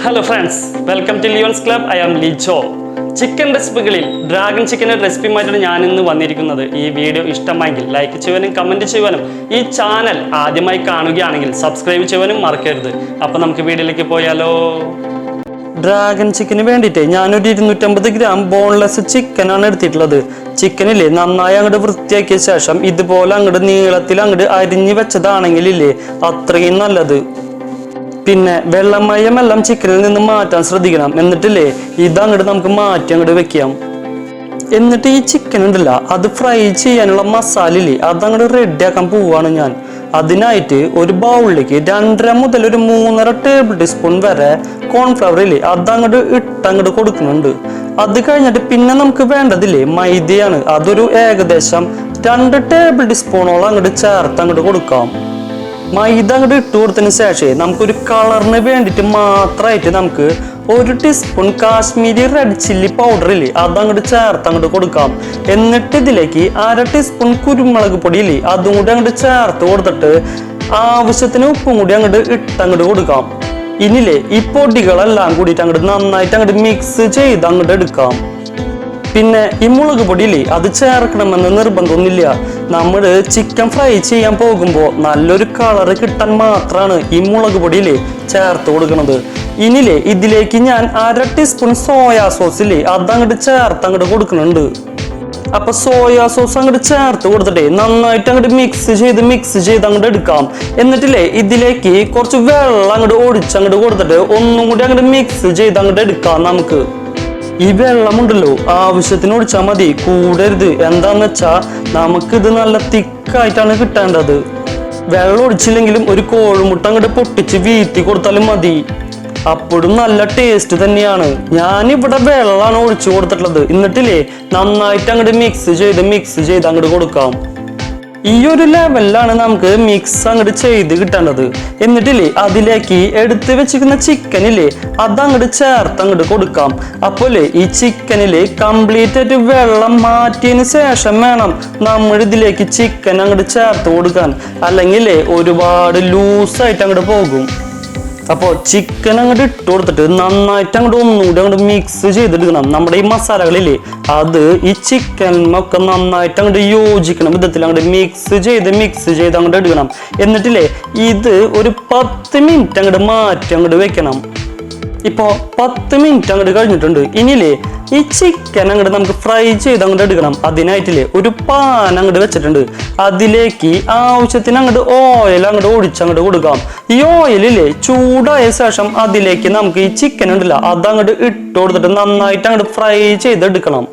Hello friends, welcome to Leon's Club. I am Lijo. Chicken റെസിപ്പികളിൽ dragon ചിക്കൻ്റെ റെസിപ്പിയുമായിട്ടാണ് ഞാൻ ഇന്ന് വന്നിരിക്കുന്നത്. ഈ വീഡിയോ ഇഷ്ടമായെങ്കിൽ ലൈക്ക് ചെയ്യാനും കമൻറ്റ് ചെയ്യാനും ഈ ചാനൽ ആദ്യമായി കാണുകയാണെങ്കിൽ സബ്സ്ക്രൈബ് ചെയ്യാനും മറക്കരുത്. അപ്പോൾ നമുക്ക് വീഡിയോയിലേക്ക് പോയാലോ. ഡ്രാഗൺ ചിക്കന് വേണ്ടിയിട്ട് ഞാനൊരു 250 ഗ്രാം ബോൺലെസ് ചിക്കനാണ് എടുത്തിട്ടുള്ളത്. ചിക്കനില്ലേ നന്നായി അങ്ങോട്ട് വൃത്തിയാക്കിയ ശേഷം ഇതുപോലെ അങ്ങോട്ട് നീളത്തിൽ അങ്ങോട്ട് അരിഞ്ഞ് വെച്ചതാണെങ്കിലില്ലേ അത്രയും നല്ലത്. പിന്നെ വെള്ളമയമെല്ലാം ചിക്കനിൽ നിന്ന് മാറ്റാൻ ശ്രദ്ധിക്കണം. എന്നിട്ടില്ലേ ഇതങ്ങോട്ട് നമുക്ക് മാറ്റി അങ്ങോട്ട് വെക്കാം. എന്നിട്ട് ഈ ചിക്കൻ ഉണ്ടല്ല അത് ഫ്രൈ ചെയ്യാനുള്ള മസാലയില്ലേ അതങ്ങോട്ട് റെഡിയാക്കാൻ പോവാണ് ഞാൻ. അതിനായിട്ട് ഒരു ബൗളിലേക്ക് 2.5 മുതൽ 3.5 ടേബിൾ ടീസ്പൂൺ വരെ കോൺഫ്ലവർ ഇല്ലേ അതങ്ങോട്ട് ഇട്ടങ്ങോട്ട് കൊടുക്കുന്നുണ്ട്. അത് കഴിഞ്ഞിട്ട് പിന്നെ നമുക്ക് വേണ്ടതില്ലേ മൈദയാണ്. അതൊരു ഏകദേശം 2 ടേബിൾ ടീസ്പൂണോളം അങ്ങോട്ട് ചേർത്ത് അങ്ങോട്ട് കൊടുക്കാം. മൈദ അങ്ങോട്ട് ഇട്ട് കൊടുത്തതിന് ശേഷം നമുക്കൊരു കളറിന് വേണ്ടിയിട്ട് മാത്രമായിട്ട് നമുക്ക് 1 teaspoon Kashmiri red chilli powder ഇല്ലേ അതങ്ങോട്ട് ചേർത്ത് അങ്ങോട്ട് കൊടുക്കാം. എന്നിട്ട് ഇതിലേക്ക് 1/2 ടീസ്പൂൺ കുരുമുളക് പൊടി ഇല്ലേ അതും കൂടി അങ്ങോട്ട് ചേർത്ത് കൊടുത്തിട്ട് ആവശ്യത്തിന് ഉപ്പും കൂടി അങ്ങോട്ട് ഇട്ടങ്ങോട്ട് കൊടുക്കാം. ഇനിയില്ലേ ഈ പൊടികളെല്ലാം കൂടിയിട്ട് അങ്ങോട്ട് നന്നായിട്ട് അങ്ങോട്ട് മിക്സ് ചെയ്ത് അങ്ങോട്ട് എടുക്കാം. പിന്നെ ഈ മുളക് പൊടിയില്ലേ അത് ചേർക്കണമെന്ന് നിർബന്ധമൊന്നുമില്ല. നമ്മൾ ചിക്കൻ ഫ്രൈ ചെയ്യാൻ പോകുമ്പോൾ നല്ലൊരു കളറ് കിട്ടാൻ മാത്രമാണ് ഈ മുളക് പൊടിയില്ലേ ചേർത്ത് കൊടുക്കുന്നത്. ഇനിയില്ലേ ഇതിലേക്ക് ഞാൻ 1/2 ടീസ്പൂൺ സോയാ സോസ് ഇല്ലേ അതങ്ങോട്ട് ചേർത്ത് അങ്ങോട്ട് കൊടുക്കുന്നുണ്ട്. അപ്പൊ സോയാ സോസ് അങ്ങോട്ട് ചേർത്ത് കൊടുത്തിട്ടേ നന്നായിട്ട് അങ്ങോട്ട് മിക്സ് ചെയ്ത് അങ്ങോട്ട് എടുക്കാം. എന്നിട്ടില്ലേ ഇതിലേക്ക് കുറച്ച് വെള്ളം അങ്ങോട്ട് ഒഴിച്ചങ്ങോട്ട് കൊടുത്തിട്ട് ഒന്നും കൂടി അങ്ങോട്ട് മിക്സ് ചെയ്ത് അങ്ങോട്ട് എടുക്കാം. നമുക്ക് ഈ വെള്ളമുണ്ടല്ലോ ആവശ്യത്തിന് ഒഴിച്ചാൽ മതി, കൂടരുത്. എന്താന്ന് വെച്ചാ നമുക്കിത് നല്ല തിക്കായിട്ടാണ് കിട്ടേണ്ടത്. വെള്ളം ഒഴിച്ചില്ലെങ്കിലും ഒരു കോഴിമുട്ട അങ്ങോട്ട് പൊട്ടിച്ച് വീഴ്ത്തി കൊടുത്താലും മതി, അപ്പോഴും നല്ല ടേസ്റ്റ് തന്നെയാണ്. ഞാനിവിടെ വെള്ളമാണ് ഒഴിച്ചു കൊടുത്തിട്ടുള്ളത്. എന്നിട്ടില്ലേ നന്നായിട്ട് അങ്ങോട്ട് മിക്സ് ചെയ്ത് അങ്ങോട്ട് കൊടുക്കാം. ഈ ഒരു ലെവലിലാണ് നമുക്ക് മിക്സ് അങ്ങോട്ട് ചെയ്ത് കിട്ടേണ്ടത്. എന്നിട്ടില്ലേ അതിലേക്ക് എടുത്ത് വെച്ചിരിക്കുന്ന ചിക്കനില്ലേ അതങ്ങോട്ട് ചേർത്ത് അങ്ങോട്ട് കൊടുക്കാം. അപ്പോഴേ ഈ ചിക്കനില് കംപ്ലീറ്റ് ആയിട്ട് വെള്ളം മാറ്റിയതിന് ശേഷം വേണം നമ്മൾ ഇതിലേക്ക് ചിക്കൻ അങ്ങോട്ട് ചേർത്ത് കൊടുക്കാൻ. അല്ലെങ്കിൽ ഒരുപാട് ലൂസായിട്ട് അങ്ങോട്ട് പോകും. അപ്പോൾ ചിക്കൻ അങ്ങോട്ട് ഇട്ട് കൊടുത്തിട്ട് നന്നായിട്ട് അങ്ങോട്ട് ഒന്നുകൂടി അങ്ങോട്ട് മിക്സ് ചെയ്തെടുക്കണം. നമ്മുടെ ഈ മസാലകളില്ലേ അത് ഈ ചിക്കനൊക്കെ നന്നായിട്ട് അങ്ങോട്ട് യോജിക്കണം വിധത്തിൽ അങ്ങോട്ട് മിക്സ് ചെയ്ത് അങ്ങോട്ട് എടുക്കണം. എന്നിട്ടില്ലേ ഇത് ഒരു 10 മിനിറ്റ് അങ്ങോട്ട് മാറ്റി അങ്ങോട്ട് വെക്കണം. ഇപ്പോൾ 10 മിനിറ്റ് അങ്ങോട്ട് കഴിഞ്ഞിട്ടുണ്ട്. ഇനിയില്ലേ ഈ ചിക്കൻ അങ്ങോട്ട് നമുക്ക് ഫ്രൈ ചെയ്ത് അങ്ങോട്ട് എടുക്കണം. അതിനായിട്ടില്ലേ ഒരു പാൻ അങ്ങോട്ട് വെച്ചിട്ടുണ്ട്. അതിലേക്ക് ആവശ്യത്തിന് അങ്ങോട്ട് ഓയിൽ അങ്ങോട്ട് ഒഴിച്ചങ്ങോട്ട് കൊടുക്കാം. ഈ ഓയിലില്ലേ ചൂടായ ശേഷം അതിലേക്ക് നമുക്ക് ഈ ചിക്കൻ ഉണ്ടല്ല അതങ്ങോട്ട് ഇട്ട് കൊടുത്തിട്ട് നന്നായിട്ട് അങ്ങോട്ട് ഫ്രൈ ചെയ്തെടുക്കണം.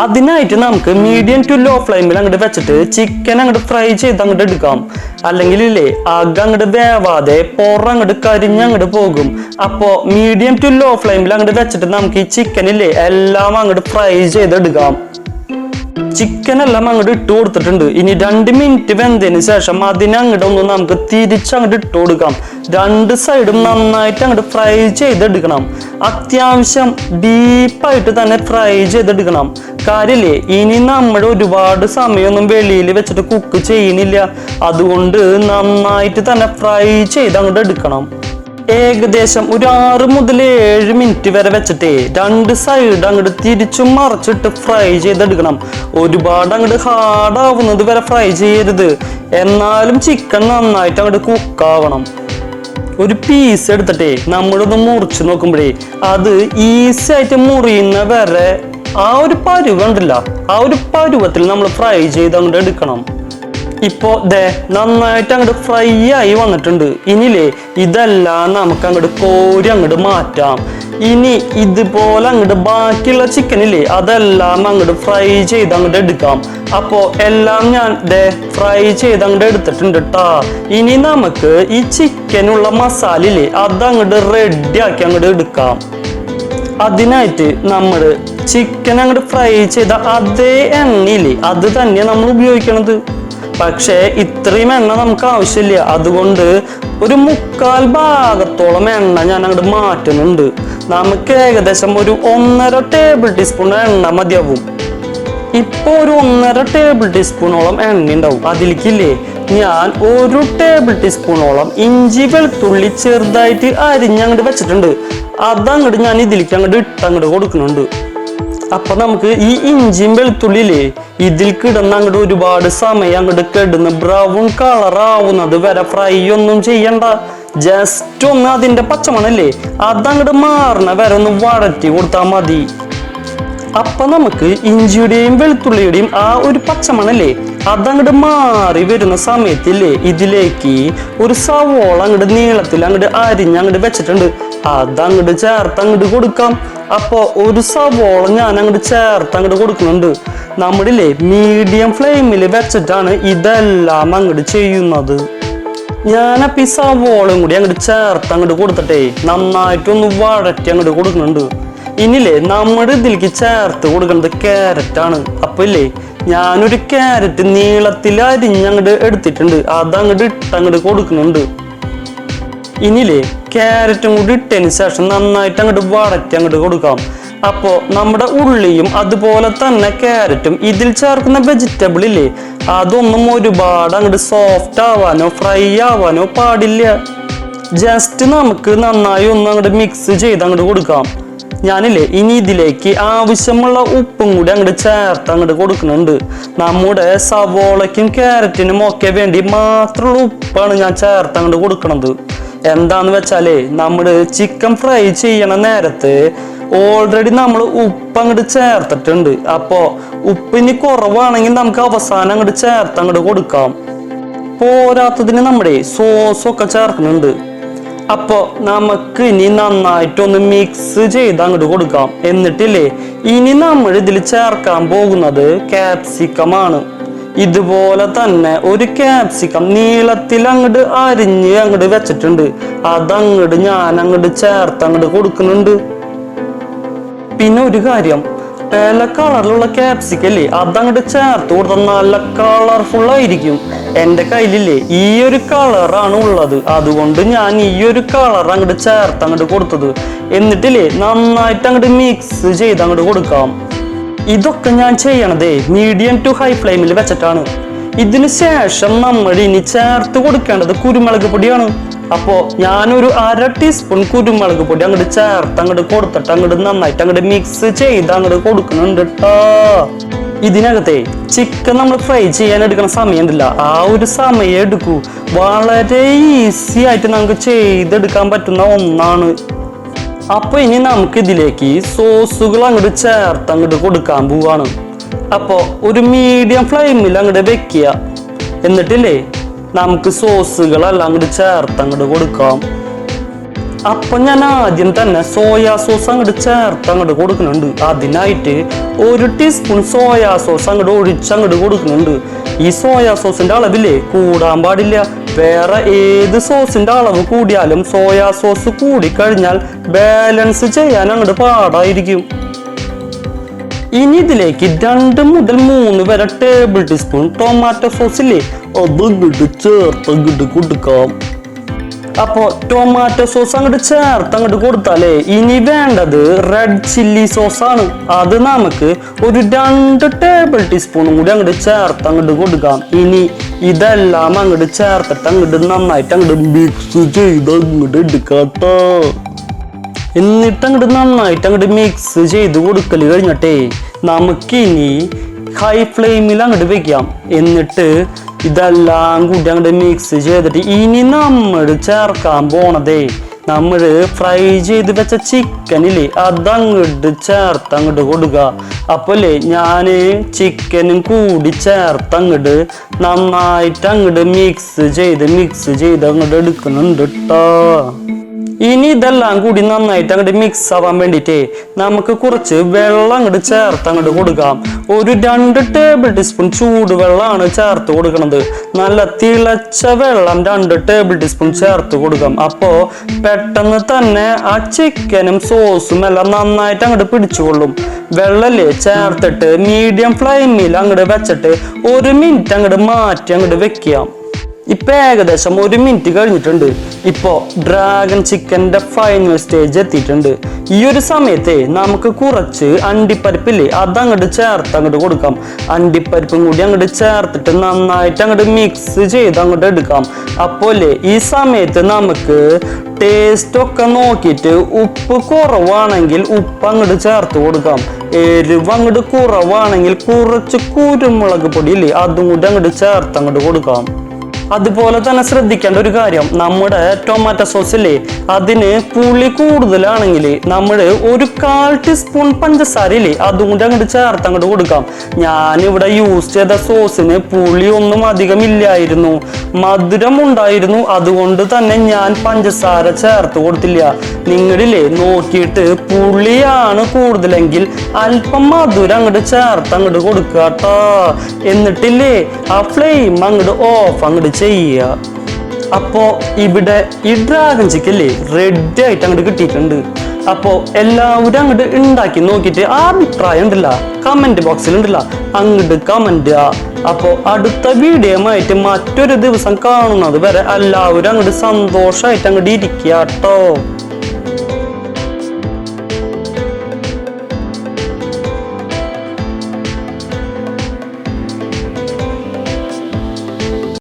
അതിനായിട്ട് നമുക്ക് മീഡിയം ടു ലോ ഫ്ലെയിമിൽ അങ്ങോട്ട് വെച്ചിട്ട് ചിക്കൻ അങ്ങോട്ട് ഫ്രൈ ചെയ്ത് അങ്ങോട്ട് എടുക്കാം. അല്ലെങ്കിൽ ഇല്ലേ അകം അങ്ങോട്ട് വേവാതെ പുറം അങ്ങോട്ട് കരിഞ്ഞങ്ങോട്ട് പോകും. അപ്പോൾ മീഡിയം ടു ലോ ഫ്ലെയിമിൽ അങ്ങോട്ട് വെച്ചിട്ട് നമുക്ക് ഈ ചിക്കനില്ലേ എല്ലാം അങ്ങോട്ട് ഫ്രൈ ചെയ്തെടുക്കാം. ചിക്കൻ എല്ലാം അങ്ങോട്ട് ഇട്ട് കൊടുത്തിട്ടുണ്ട്. ഇനി 2 മിനിറ്റ് വെന്തതിന് ശേഷം അതിനങ്ങോട്ടൊന്ന് നമുക്ക് തിരിച്ചങ്ങോട്ട് ഇട്ട് കൊടുക്കാം. 2 സൈഡും നന്നായിട്ട് അങ്ങോട്ട് ഫ്രൈ ചെയ്തെടുക്കണം. അത്യാവശ്യം ഡീപ്പായിട്ട് തന്നെ ഫ്രൈ ചെയ്തെടുക്കണം. കാര്യമില്ലേ ഇനി നമ്മൾ ഒരുപാട് സമയമൊന്നും വെളിയിൽ വെച്ചിട്ട് കുക്ക് ചെയ്യുന്നില്ല. അതുകൊണ്ട് നന്നായിട്ട് തന്നെ ഫ്രൈ ചെയ്ത് അങ്ങോട്ട് എടുക്കണം. ഏകദേശം ഒരു 6 മുതൽ 7 മിനിറ്റ് വരെ വെച്ചിട്ടേ 2 സൈഡ് അങ്ങോട്ട് തിരിച്ചും മറിച്ചിട്ട് ഫ്രൈ ചെയ്തെടുക്കണം. ഒരുപാട് അങ്ങോട്ട് ഹാർഡാവുന്നത് വരെ ഫ്രൈ ചെയ്യരുത്. എന്നാലും ചിക്കൻ നന്നായിട്ട് അങ്ങോട്ട് കുക്കാവണം. ഒരു പീസ് എടുത്തിട്ടേ നമ്മളൊന്ന് മുറിച്ച് നോക്കുമ്പോഴേ അത് ഈസി ആയിട്ട് മുറിയുന്ന വരെ ആ ഒരു പരുവുണ്ടല്ല ആ ഒരു പരുവത്തിൽ നമ്മൾ ഫ്രൈ ചെയ്ത് അങ്ങോട്ട് എടുക്കണം. ഇപ്പോ നന്നായിട്ട് അങ്ങോട്ട് ഫ്രൈ ആയി വന്നിട്ടുണ്ട്. ഇനിയില്ലേ ഇതെല്ലാം നമുക്ക് അങ്ങോട്ട് കോരി അങ്ങോട്ട് മാറ്റാം. ഇനി ഇതുപോലെ അങ്ങോട്ട് ബാക്കിയുള്ള ചിക്കനില്ലേ അതെല്ലാം അങ്ങോട്ട് ഫ്രൈ ചെയ്ത് അങ്ങോട്ട് എടുക്കാം. അപ്പോൾ എല്ലാം ഞാൻ ഫ്രൈ ചെയ്ത് അങ്ങോട്ട് എടുത്തിട്ടുണ്ട് കേട്ടാ. ഇനി നമുക്ക് ഈ ചിക്കനുള്ള മസാലയില്ലേ അതങ്ങോട്ട് റെഡി ആക്കി അങ്ങോട്ട് എടുക്കാം. അതിനായിട്ട് നമ്മൾ ചിക്കൻ അങ്ങോട്ട് ഫ്രൈ ചെയ്ത അതേ എണ്ണയില്ലേ അത് തന്നെ നമ്മൾ ഉപയോഗിക്കണത്. പക്ഷേ ഇത്രയും എണ്ണ നമുക്ക് ആവശ്യമില്ല. അതുകൊണ്ട് ഒരു 1/4 ഭാഗത്തോളം എണ്ണ ഞാൻ അങ്ങോട്ട് മാറ്റുന്നുണ്ട്. നമുക്ക് ഏകദേശം ഒരു 1.5 ടേബിൾ ടീസ്പൂൺ എണ്ണ മതിയാവും. ഇപ്പോൾ ഒരു 1.5 ടേബിൾ ടീസ്പൂണോളം എണ്ണ ഉണ്ടാവും. അതിലേക്കില്ലേ ഞാൻ 1 ടേബിൾ ടീസ്പൂണോളം ഇഞ്ചി വെളുത്തുള്ളി ചെറുതായിട്ട് അരിഞ്ഞങ്ങോട്ട് വെച്ചിട്ടുണ്ട്. അതങ്ങോട്ട് ഞാൻ ഇതിലേക്ക് അങ്ങോട്ട് ഇട്ടങ്ങോട്ട് കൊടുക്കുന്നുണ്ട്. അപ്പൊ നമുക്ക് ഈ ഇഞ്ചിയും വെളുത്തുള്ളിയില്ലേ ഇതിൽ കിടന്ന് അങ്ങോട്ട് ഒരുപാട് സമയം അങ്ങോട്ട് കിടന്ന് ബ്രൗൺ കളർ ആവുന്നത് വരെ ഫ്രൈ ഒന്നും ചെയ്യണ്ട. ജസ്റ്റ് ഒന്ന് അതിന്റെ പച്ചമണല്ലേ അതങ്ങോട്ട് മാറണ വരെ ഒന്ന് വഴറ്റി കൊടുത്താൽ മതി. അപ്പൊ നമുക്ക് ഇഞ്ചിയുടെയും വെളുത്തുള്ളിയുടെയും ആ ഒരു പച്ചമണല്ലേ അതങ്ങോട്ട് മാറി വരുന്ന സമയത്തില്ലേ ഇതിലേക്ക് ഒരു സവോള അങ്ങോട്ട് നീളത്തിൽ അങ്ങോട്ട് അരിഞ്ഞങ്ങോട്ട് വെച്ചിട്ടുണ്ട്. അതങ്ങോട്ട് ചേർത്ത് അങ്ങോട്ട് കൊടുക്കാം. അപ്പൊ ഒരു സവോള ഞാൻ അങ്ങോട്ട് ചേർത്ത് അങ്ങോട്ട് കൊടുക്കുന്നുണ്ട്. നമ്മളില്ലേ മീഡിയം ഫ്ലെയിമിൽ വെച്ചിട്ടാണ് ഇതെല്ലാം അങ്ങോട്ട് ചെയ്യുന്നത്. ഞാനപ്പോ ഈ സവോളയും കൂടി അങ്ങോട്ട് ചേർത്ത് അങ്ങോട്ട് കൊടുത്തിട്ടേ നന്നായിട്ടൊന്ന് വഴറ്റി അങ്ങോട്ട് കൊടുക്കുന്നുണ്ട്. ഇനിയില്ലേ നമ്മുടെ ഇതിലേക്ക് ചേർത്ത് കൊടുക്കുന്നത് ക്യാരറ്റാണ്. അപ്പൊ ഇല്ലേ ഞാനൊരു ക്യാരറ്റ് നീളത്തിൽ അരിഞ്ഞങ്ങോട്ട് എടുത്തിട്ടുണ്ട്. അതങ്ങോട്ട് ഇട്ടങ്ങോട്ട് കൊടുക്കുന്നുണ്ട്. ഇനിയില്ലേ ക്യാരറ്റും കൂടി ഇട്ടതിന് ശേഷം നന്നായിട്ട് അങ്ങോട്ട് വഴറ്റി അങ്ങോട്ട് കൊടുക്കാം. അപ്പോൾ നമ്മുടെ ഉള്ളിയും അതുപോലെ തന്നെ ക്യാരറ്റും ഇതിൽ ചേർക്കുന്ന വെജിറ്റബിൾ ഇല്ലേ അതൊന്നും ഒരുപാട് അങ്ങോട്ട് സോഫ്റ്റ് ആവാനോ ഫ്രൈ ആവാനോ പാടില്ല. ജസ്റ്റ് നമുക്ക് നന്നായി ഒന്ന് അങ്ങോട്ട് മിക്സ് ചെയ്ത് അങ്ങോട്ട് കൊടുക്കാം. ഞാനില്ലേ ഇനി ഇതിലേക്ക് ആവശ്യമുള്ള ഉപ്പും കൂടി അങ്ങോട്ട് ചേർത്ത് അങ്ങോട്ട് കൊടുക്കുന്നുണ്ട്. നമ്മുടെ സവോളയ്ക്കും ക്യാരറ്റിനും ഒക്കെ വേണ്ടി മാത്രമുള്ള ഉപ്പാണ് ഞാൻ ചേർത്ത് അങ്ങോട്ട് കൊടുക്കണത്. എന്താന്ന് വെച്ചാലേ നമ്മള് ചിക്കൻ ഫ്രൈ ചെയ്യണ നേരത്ത് ഓൾറെഡി നമ്മൾ ഉപ്പ് അങ്ങോട്ട് ചേർത്തിട്ടുണ്ട്. അപ്പോ ഉപ്പിന് കുറവാണെങ്കിൽ നമുക്ക് അവസാനം അങ്ങോട്ട് ചേർത്ത് അങ്ങോട്ട് കൊടുക്കാം. പോരാത്തതിന് നമ്മുടെ സോസൊക്കെ ചേർക്കുന്നുണ്ട്. അപ്പോ നമുക്ക് ഇനി നന്നായിട്ടൊന്ന് മിക്സ് ചെയ്ത് അങ്ങോട്ട് കൊടുക്കാം. എന്നിട്ടില്ലേ ഇനി നമ്മൾ ഇതിൽ ചേർക്കാൻ പോകുന്നത് ക്യാപ്സിക്കമാണ്. ഇതുപോലെ തന്നെ ഒരു ക്യാപ്സിക്കം നീളത്തിൽ അങ്ങോട്ട് അരിഞ്ഞ് അങ്ങോട്ട് വെച്ചിട്ടുണ്ട്. അതങ്ങോട്ട് ഞാൻ അങ്ങോട്ട് ചേർത്ത് അങ്ങോട്ട് കൊടുക്കുന്നുണ്ട്. പിന്നെ ഒരു കാര്യം, പല കളറിലുള്ള ക്യാപ്സിക്കല്ലേ അതങ്ങോട്ട് ചേർത്ത് കൊടുത്താൽ നല്ല കളർഫുൾ ആയിരിക്കും. എൻ്റെ കയ്യിലില്ലേ ഈ ഒരു കളറാണ് ഉള്ളത്, അതുകൊണ്ട് ഞാൻ ഈ ഒരു കളർ അങ്ങോട്ട് ചേർത്ത് അങ്ങോട്ട് കൊടുത്തത്. എന്നിട്ടില്ലേ നന്നായിട്ട് അങ്ങോട്ട് മിക്സ് ചെയ്ത് അങ്ങോട്ട് കൊടുക്കാം. ഇതൊക്കെ ഞാൻ ചെയ്യണതേ മീഡിയം ടു ഹൈ ഫ്ലെയിമിൽ വെച്ചിട്ടാണ്. ഇതിന് ശേഷം നമ്മൾ ഇനി ചേർത്ത് കൊടുക്കേണ്ടത് കുരുമുളക് പൊടിയാണ്. അപ്പോ ഞാനൊരു 1/2 ടീസ്പൂൺ കുരുമുളക് പൊടി അങ്ങോട്ട് ചേർത്ത് അങ്ങോട്ട് കൊടുത്തിട്ട് അങ്ങോട്ട് നന്നായിട്ട് അങ്ങോട്ട് മിക്സ് ചെയ്ത് അങ്ങോട്ട് കൊടുക്കുന്നുണ്ട് കേട്ടോ. ഇതിനകത്തെ ചിക്കൻ നമ്മൾ ഫ്രൈ ചെയ്യാൻ എടുക്കുന്ന സമയം ഉണ്ടല്ല, ആ ഒരു സമയം എടുക്കൂ. വളരെ ഈസി ആയിട്ട് നമുക്ക് ചെയ്തെടുക്കാൻ പറ്റുന്ന ഒന്നാണ്. അപ്പൊ ഇനി നമുക്ക് ഇതിലേക്ക് സോസുകൾ അങ്ങോട്ട് ചേർത്ത് അങ്ങോട്ട് കൊടുക്കാൻ പോവാണ്. അപ്പോ ഒരു മീഡിയം ഫ്ലെയിമിൽ അങ്ങോട്ട് വെക്കുക. എന്നിട്ടില്ലേ നമുക്ക് സോസുകളെല്ലാം അങ്ങോട്ട് ചേർത്ത് അങ്ങോട്ട് കൊടുക്കാം. അപ്പൊ ഞാൻ ആദ്യം തന്നെ സോയാ സോസ് അങ്ങോട്ട് ചേർത്ത് അങ്ങോട്ട് കൊടുക്കുന്നുണ്ട്. അതിനായിട്ട് 1 ടീസ്പൂൺ സോയാ സോസ് അങ്ങോട്ട് ഒഴിച്ച് അങ്ങോട്ട് കൊടുക്കുന്നുണ്ട്. ഈ സോയാ സോസിന്റെ അളവില്ലേ കൂടാൻ പാടില്ല. വേറെ ഏത് സോസിന്റെ അളവ് കൂടിയാലും സോയാ സോസ് കൂടി കഴിഞ്ഞാൽ ബാലൻസ് ചെയ്യാൻ അങ്ങോട്ട് പാടായിരിക്കും. ഇനി ഇതിലേക്ക് 2 മുതൽ 3 വരെ ടേബിൾ ടീസ്പൂൺ ടൊമാറ്റോ സോസ് ഇല്ലേ അതങ്ങോട്ട് ചേർത്ത് അങ്ങോട്ട് കൊടുക്കാം. അപ്പോ ടൊമാറ്റോ സോസ് അങ്ങോട്ട് ചേർത്ത് അങ്ങോട്ട് കൊടുത്താലേ ഇനി വേണ്ടത് റെഡ് ചില്ലി സോസാണ്. അത് നമുക്ക് ഒരു 2 ടേബിൾ ടീസ്പൂണും കൂടി അങ്ങോട്ട് ചേർത്ത് അങ്ങോട്ട് കൊടുക്കാം. ഇനി ഇതെല്ലാം അങ്ങോട്ട് ചേർത്തിട്ട് അങ്ങോട്ട് നന്നായിട്ട് അങ്ങോട്ട് മിക്സ് ചെയ്ത് അങ്ങോട്ട് എടുക്കാട്ടോ. എന്നിട്ട് അങ്ങോട്ട് നന്നായിട്ട് അങ്ങോട്ട് മിക്സ് ചെയ്ത് കൊടുക്കൽ കഴിഞ്ഞിട്ടേ നമുക്കിനി ഹൈ ഫ്ലെയിമിൽ അങ്ങോട്ട് വെക്കാം. എന്നിട്ട് ഇതെല്ലാം കൂടി അങ്ങോട്ട് മിക്സ് ചെയ്തിട്ട് ഇനി നമ്മൾ ചേർക്കാൻ പോണതേ നമ്മൾ ഫ്രൈ ചെയ്ത് വെച്ച ചിക്കനില്ലേ അതങ്ങോട്ട് ചേർത്ത് അങ്ങോട്ട് കൊടുക്കുക. അപ്പോല്ലേ ഞാൻ ചിക്കനും കൂടി ചേർത്ത് അങ്ങോട്ട് നന്നായിട്ട് അങ്ങോട്ട് മിക്സ് ചെയ്ത് അങ്ങോട്ട് എടുക്കുന്നുണ്ട് കേട്ടോ. ഇനി ഇതെല്ലാം കൂടി നന്നായിട്ട് അങ്ങോട്ട് മിക്സ് ആവാൻ വേണ്ടിയിട്ടേ നമുക്ക് കുറച്ച് വെള്ളം അങ്ങോട്ട് ചേർത്ത് അങ്ങോട്ട് കൊടുക്കാം. ഒരു 2 ടേബിൾ ടീസ്പൂൺ ചൂടുവെള്ളമാണ് ചേർത്ത് കൊടുക്കുന്നത്. നല്ല തിളച്ച വെള്ളം 2 ടേബിൾ ടീസ്പൂൺ ചേർത്ത് കൊടുക്കാം. അപ്പോൾ പെട്ടെന്ന് തന്നെ ആ ചിക്കനും സോസും എല്ലാം നന്നായിട്ട് അങ്ങോട്ട് പിടിച്ചുകൊള്ളും. വെള്ളല്ലേ ചേർത്തിട്ട് മീഡിയം ഫ്ലെയിമിൽ അങ്ങോട്ട് വെച്ചിട്ട് 1 മിനിറ്റ് അങ്ങോട്ട് മാറ്റി അങ്ങോട്ട് വെക്കാം. ഇപ്പൊ ഏകദേശം 1 മിനിറ്റ് കഴിഞ്ഞിട്ടുണ്ട്. ഇപ്പോ ഡ്രാഗൺ ചിക്കൻ്റെ ഫൈനൽ സ്റ്റേജ് എത്തിയിട്ടുണ്ട്. ഈ ഒരു സമയത്ത് നമുക്ക് കുറച്ച് അണ്ടിപ്പരിപ്പില്ലേ അതങ്ങോട്ട് ചേർത്ത് അങ്ങോട്ട് കൊടുക്കാം. അണ്ടിപ്പരിപ്പും കൂടി അങ്ങോട്ട് ചേർത്തിട്ട് നന്നായിട്ട് അങ്ങോട്ട് മിക്സ് ചെയ്ത് അങ്ങോട്ട് എടുക്കാം. അപ്പോഴല്ലേ ഈ സമയത്ത് നമുക്ക് ടേസ്റ്റ് ഒക്കെ നോക്കിയിട്ട് ഉപ്പ് കുറവാണെങ്കിൽ ഉപ്പ് അങ്ങോട്ട് ചേർത്ത് കൊടുക്കാം. എരിവ് അങ്ങോട്ട് കുറവാണെങ്കിൽ കുറച്ച് കുരുമുളക് പൊടിയില്ലേ അതും കൂടി അങ്ങോട്ട് ചേർത്ത് അങ്ങോട്ട് കൊടുക്കാം. അതുപോലെ തന്നെ ശ്രദ്ധിക്കേണ്ട ഒരു കാര്യം, നമ്മുടെ ടൊമാറ്റോ സോസ് ഇല്ലേ അതിന് പുളി കൂടുതലാണെങ്കിൽ നമ്മൾ 1/4 ടീസ്പൂൺ പഞ്ചസാര ഇല്ലേ അതും കൂടി അങ്ങോട്ട് ചേർത്ത് അങ്ങോട്ട് കൊടുക്കാം. ഞാനിവിടെ യൂസ് ചെയ്ത സോസിന് പുളി ഒന്നും അധികം ഇല്ലായിരുന്നു, മധുരം ഉണ്ടായിരുന്നു. അതുകൊണ്ട് തന്നെ ഞാൻ പഞ്ചസാര ചേർത്ത് കൊടുത്തില്ല. നിങ്ങളില്ലേ നോക്കിയിട്ട് പുളിയാണ് കൂടുതലെങ്കിൽ അല്പം മധുരം അങ്ങോട്ട് ചേർത്ത് അങ്ങോട്ട് കൊടുക്കുക കേട്ടോ. എന്നിട്ടില്ലേ ആ ഫ്ലെയിം അങ്ങോട്ട് ഓഫ് അങ്ങോട്ട് ചെയ്യുക. അപ്പോ ഇവിടെ ഈ ഡ്രാഗൺ ചിക്കല്ലേ റെഡി ആയിട്ട് അങ്ങോട്ട് കിട്ടിയിട്ടുണ്ട്. അപ്പോ എല്ലാവരും അങ്ങോട്ട് ഉണ്ടാക്കി നോക്കിയിട്ട് ആ അഭിപ്രായം ഉണ്ടല്ല കമന്റ് ബോക്സിൽ ഉണ്ടല്ല അങ്ങോട്ട് കമന്റ്. അപ്പോ അടുത്ത വീഡിയോയുമായിട്ട് മറ്റൊരു ദിവസം കാണുന്നത് വരെ എല്ലാവരും അങ്ങോട്ട് സന്തോഷമായിട്ട് അങ്ങോട്ട് ഇരിക്കുക കേട്ടോ.